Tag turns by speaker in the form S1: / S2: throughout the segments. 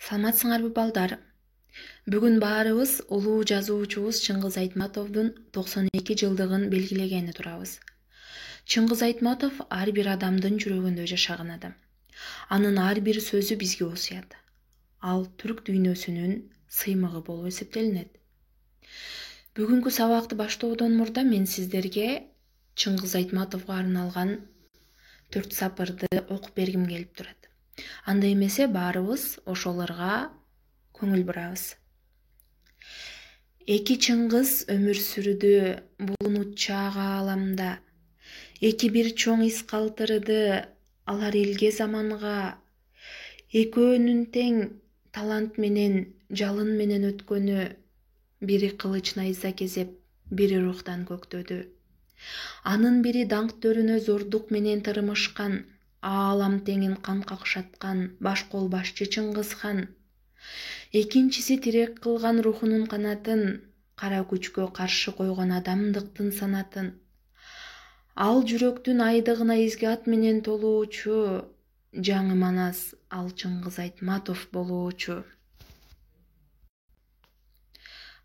S1: Саламатсыңарбы балдар? Бүгүн баарыбыз улуу жазуучубуз Чыңгыз Айтматовдун 92 жылдыгын белгилегени турабыз. Чыңгыз Айтматов ар бир адамдын жүрөгүндө жашаган адам. Анын ар бир сөзү бизге осуят. Ал түрк дүйнөсүнүн сыймыгы болуп эсептелинет. Бүгүнкү сабакты баштоодон мурда мен сиздерге Чыңгыз Айтматовго арналган 4 сапырды окуп бергим келип турат. Анда эмесе баарыбыз ошолорго көңүл бурабыз. Эки чыңгыз өмүр сүрдү бул унутчаак ааламда. Эки бир чоң из калтырды алар элге заманга. Экөөнүн тең талант менен жалын менен өткөнү, бири кылыч найза кезеп, бири рухтан көктөдү. Анын бири даңк төрүнө зордук менен тырмышкан, аалам теңин кан какшаткан баш кол башчы Чыңгыз хан. Экинчиси тирек кылган рухунун канатын, кара күчкө каршы койгон адамдыктын санатын. Ал жүрөктүн айдыгына изги ат менен толуучу, жаңы манас ал Чыңгыз Айтматов болуучу.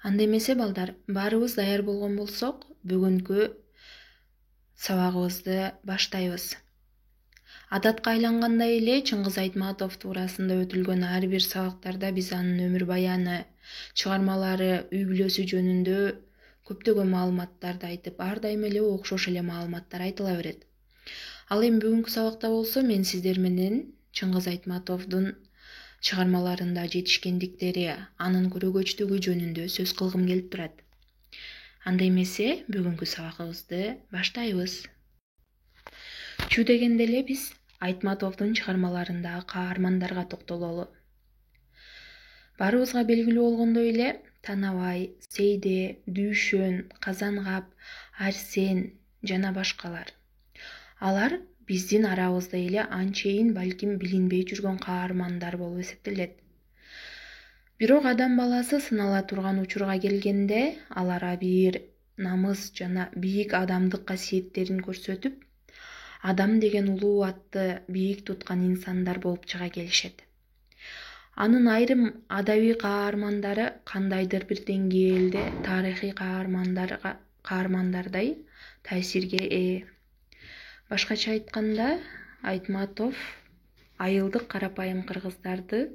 S1: Анда эмесе балдар, баарыбыз даяр болгон болсок, бүгүнкү сабагыбызды баштайбыз. Адатка айлангандай эле Чыңгыз Айтматов туурасында өтүлгөн ар бир сабактарда биз анын өмүр баяны, чыгармалары, үй бүлөсү жөнүндө көптөгөн маалыматтарды айтып, ар дайым эле окшош эле маалыматтар айтыла берет. Ал эми бүгүнкү сабакта болсо мен сиздер менен Чыңгыз Айтматовдун чыгармаларында жетишкендиктери, анын көрөгөчтүгү жөнүндө сөз кылгым келип турат. Анда эмесе бүгүнкү сабагыбызды баштайбыз. Чү дегенде эле биз Айтматовдун чыгармаларындагы каармандарга токтололу. Баарыбызга белгилүү болгондой эле Танабай, Сейде, Дүйшөн, Казангап, Арсен жана башкалар. Алар биздин арабызда эле анчейин балким билинбей жүргөн каармандар болуп эсептелет. Бирок адам баласы сынала турган учурга келгенде алар бир намыс жана бийик адамдык касиеттерин көрсөтүп, адам деген улуу атты бийик туткан инсандар болуп чыга келишет. Анын айрым адабий каармандары кандайдыр бир деңгээлде тарыхый каармандардай таасирге ээ. Башкача айтканда, Айтматов айылдык карапайым кыргыздарды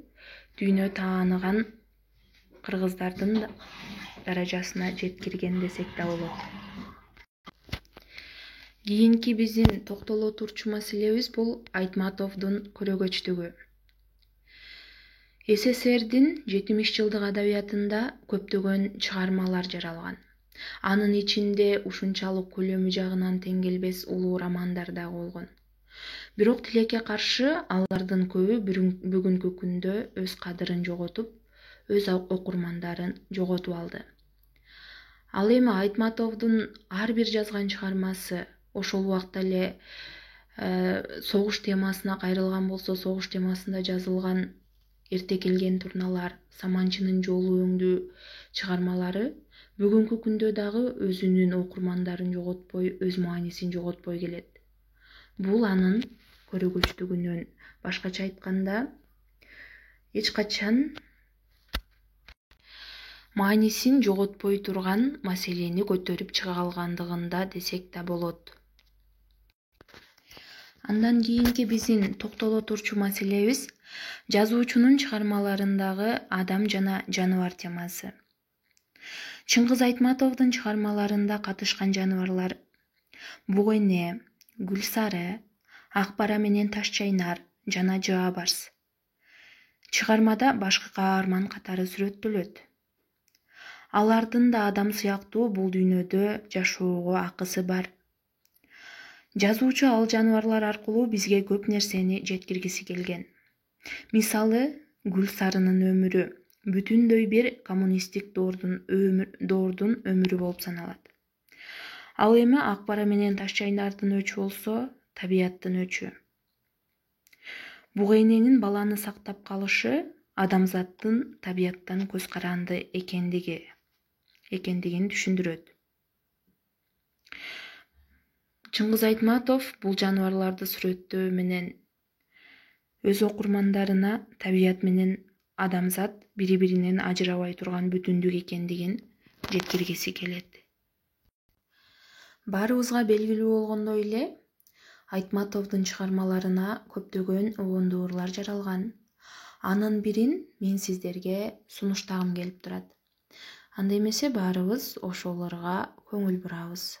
S1: дүйнө тааныган кыргыздардын даражасына жеткирген десек да болот. Кийинки биздин токтоло турчу маселебиз бул Айтматовдун көрөгөчтүгү. СССРдин 70 жылдык адабиятында көптөгөн чыгармалар жаралган. Анын ичинде ушунчалык көлөмү жагынан тең келбес улуу романдар да болгон. Бирок тилекке каршы алардын көбү бүгүнкү күндө өз кадырын жоготуп, өз окурмандарын жоготуп алды. Ал эми Айтматовдун ар бир жазган чыгармасы ошол убакта эле согуш темасына кайрылган болсо, согуш темасында жазылган Эрте келген турналар, Саманчынын жолу өңдүү чыгармалары бүгүнкү күндө дагы өзүнүн окурмандарын жоготпой, өз маанисин жоготпой келет. Бул анын көрөгөчтүгүнөн, башкача айтканда, эч качан маанисин жоготпой турган маселени көтөрүп чыга алгандыгында десек да болот. Андан кийинки биздин токтоло турчу маселебиз жазуучунун чыгармаларындагы адам жана жаныбар темасы. Чыңгыз Айтматовдун чыгармаларында катышкан жаныбарлар буг эне, Гүлсары, Ак бара менен Таш чайнар жана Жаа барс. Чыгармада башкы каарман катары сүрөттөлөт. Алардын да адам сыяктуу бул дүйнөдө жашоого акысы бар. Жазуучу ал жаныбарлар аркылуу бизге көп нерсени жеткиргиси келген. Мисалы, Гүлсарынын өмүрү бүтүндөй бир коммунисттик доордун өмүрү болуп саналат. Ал эми Ак бара менен Таш чайнардын өчү болсо, табияттын өчү. Буг эненин баланы сактап калышы адамзаттын табияттан көз каранды экендигин түшүндүрөт. Чыңгыз Айтматов бул жаныбарларды сүрөттөө менен өз окурмандарына табият менен адамзат бири-биринен ажырабай турган бүтүндүк экендигин жеткиргиси келет. Баарыбызга белгилүү болгондой эле Айтматовдун чыгармаларына көптөгөн угундуурлар жаралган. Анын бирин мен сиздерге сунуштагым келип турат. Анда эмесе баарыбыз ошолорго көңүл бурабыз.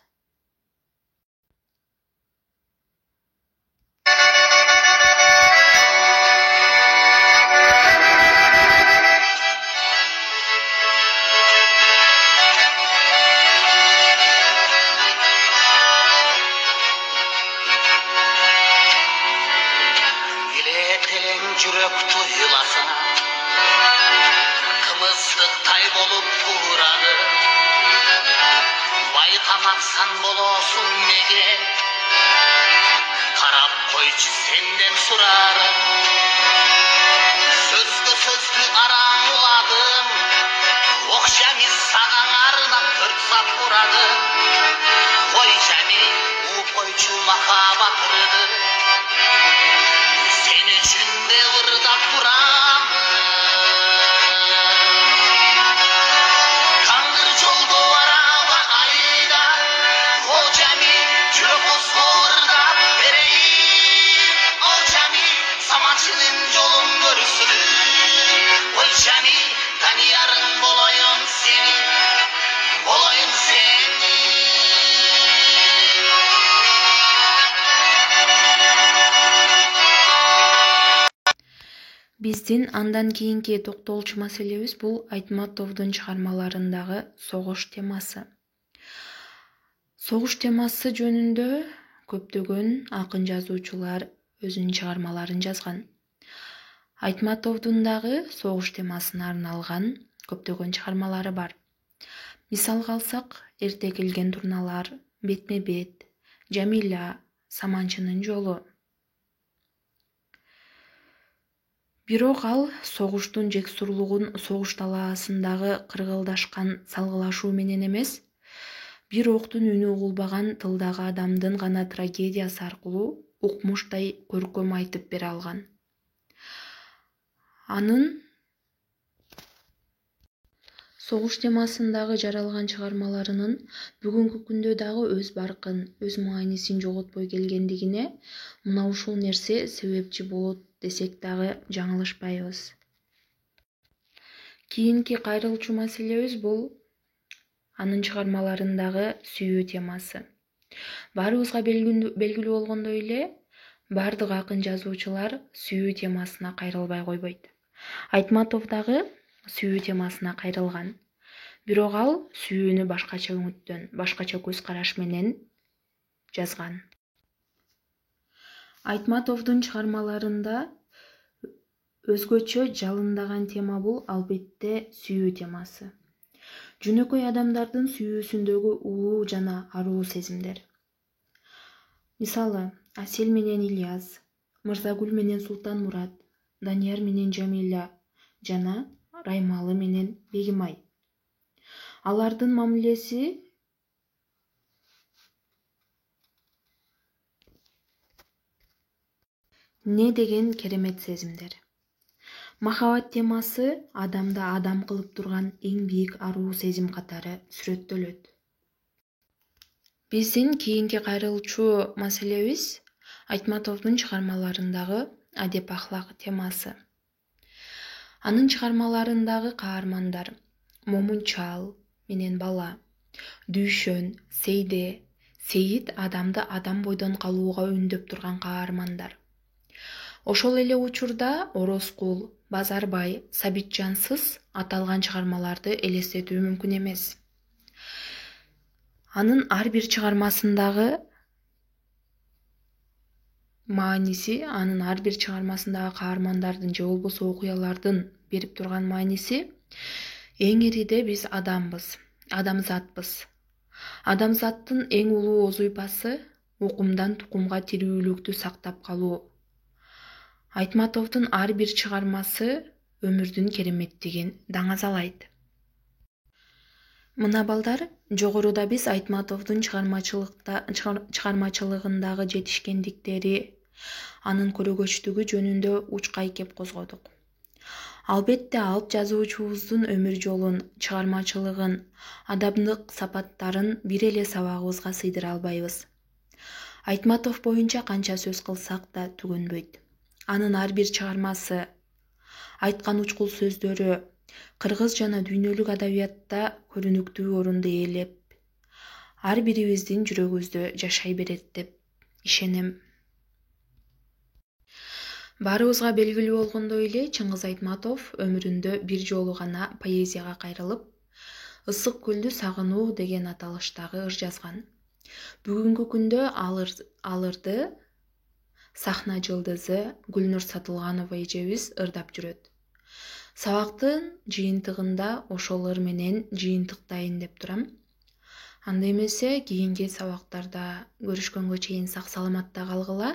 S2: Жүрөк туйласа кымызды тай болуп куурады, байкамаксан болосуң неге, карап койчу сенден сурарым, сөзгө сөздү араң уладым, окшами сага арнап 4 саат урады, кой жами ууп койчу махабат ырды, sen içinde ırdak duram. Kangır çoldu araba ayda, hocami çürokos orada vereyim. Hocami samaçının yolun görüsün. Hocami tanıyarım bolayım seni, bolayım seni.
S1: Биздин андан кийинки токтолчу маселебиз бул Айтматовдун чыгармаларындагы согуш темасы. Согуш темасы жөнүндө көптөгөн акын жазуучулар өзүнүн чыгармаларын жазган. Айтматовдун дагы согуш темасына арналган көптөгөн чыгармалары бар. Мисалга алсак, Эрте келген турналар, Бетме-бет, Жамиля, Саманчынын жолу. Бирок ал согуштун жексурлугун согуш талаасындагы кыргылдашкан салгылашуу менен эмес, бир октун үнү угулбаган тылдагы адамдын гана трагедиясы аркылуу укмуштай көркөм айтып бере алган. Анын согуш темасындагы жаралган чыгармаларынын бүгүнкү күндө дагы өз баркын, өз маанисин жоготпой келгендигине мына ушул нерсе себепчи болот десек дагы жаңылышпайбыз. Кийинки кайрылчу маселебиз бул анын чыгармаларындагы сүйүү темасы. Баарыбызга белгилүү болгондой эле, бардык акын жазуучулар сүйүү темасына кайрылбай койбойт. Айтматов дагы сүйүү темасына кайрылган. Бирок ал сүйүүнү башкача үмүттөн, башкача көз караш менен жазган. Айтматовдун чыгармаларында өзгөчө жалындаган тема бул албетте сүйүү темасы. Жөнөкөй адамдардын сүйүүсүндөгү улуу жана аруу сезимдер. Мисалы, Асел менен Ильяс, Мырзагүл менен Султанмурат, Данияр менен Жамиля жана Раймалы менен Бегимай. Алардын мамилеси не деген керемет сезимдер. Махабат темасы адамды адам кылып турган эң бийик аруу сезим катары сүрөттөлөт. Биздин кийинки кайрылчу маселебиз Айтматовдун чыгармаларындагы адеп ахлак темасы. Анын чыгармаларындагы каармандар Момунчал менен бала, Дүйшөн, Сейде, Сейит адамды адам бойдон калууга үндөп турган каармандар. Ошол эле учурда Орозкул, Базарбай, Сабитжансыз аталган чыгармаларды элестетүү мүмкүн эмес. Анын ар бир чыгармасындагы мааниси, анын ар бир чыгармасындагы каармандардын же болбосо окуялардын берип турган мааниси эң ириде биз адамбыз, адамзатпыз. Адамзаттын эң улуу озуйпасы укумдан тукумга тирүүлүктү сактап калуу. Айтматовдун ар бир чыгармасы өмүрдүн кереметтигин даңазалайт. Мына балдар, жогоруда биз Айтматовдун чыгармачылыгындагы жетишкендиктери, анын көрөгөчтүгү жөнүндө учкай кеп козгодук. Албетте алып жазуучубуздун өмүр жолун, чыгармачылыгын, адамдык сапаттарын бир эле сабагыбызга сыйдыра албайбыз. Айтматов боюнча канча сөз кылсак да түгөнбөйт. Анын ар бир чыгармасы, айткан учкул сөздөрү кыргыз жана дүйнөлүк адабиятта көрүнүктүү орунду ээлеп, ар бирибиздин жүрөгүбүздө жашай берет деп ишенем. Баарыбызга белгилүү болгондой эле Чыңгыз Айтматов өмүрүндө бир жолу гана поэзияга кайрылып, Ысык көлдү сагынуу деген аталыштагы ыр жазган. Бүгүнкү күндө ал ырды сахна жылдызы Гүлнур Сатылганова эжебиз ырдап жүрөт. Сабактын жыйынтыгында ошол ыр менен жыйынтыктайын деп турам. Анда эмесе кийинки сабактарда көрүшкөнгө чейин сак саламатта калгыла.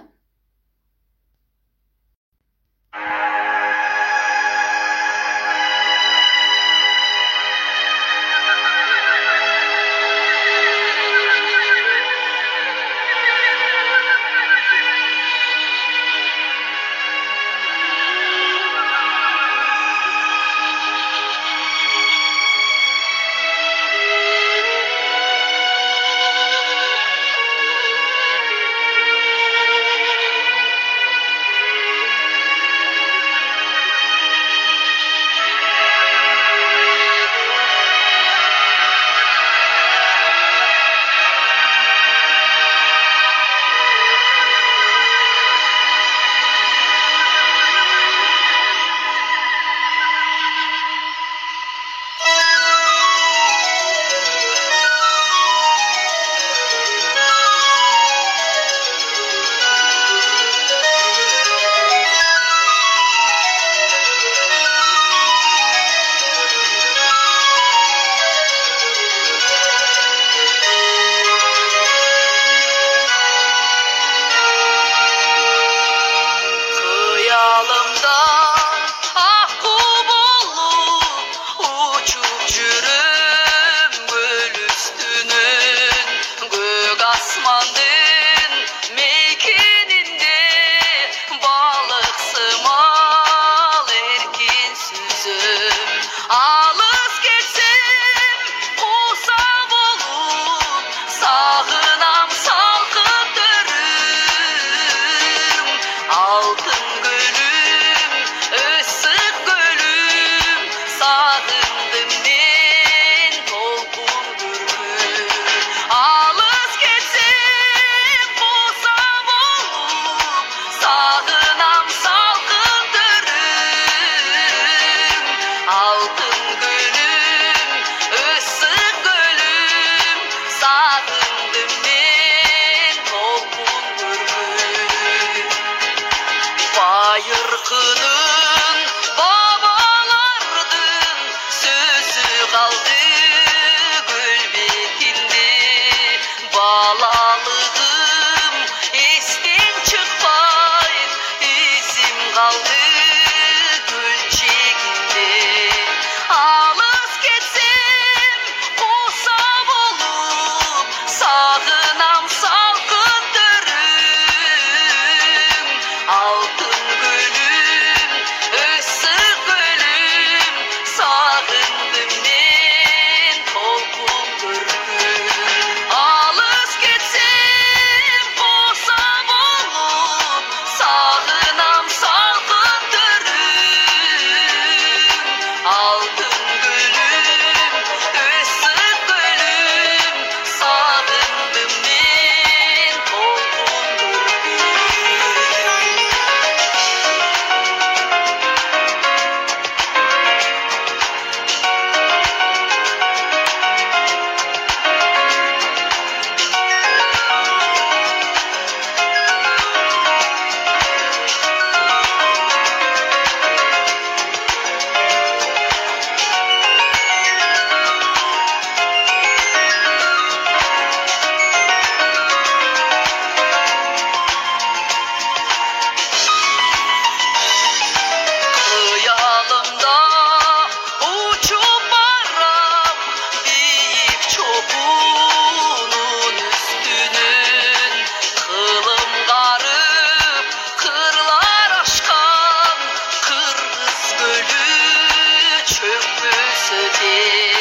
S3: köprüsü değil.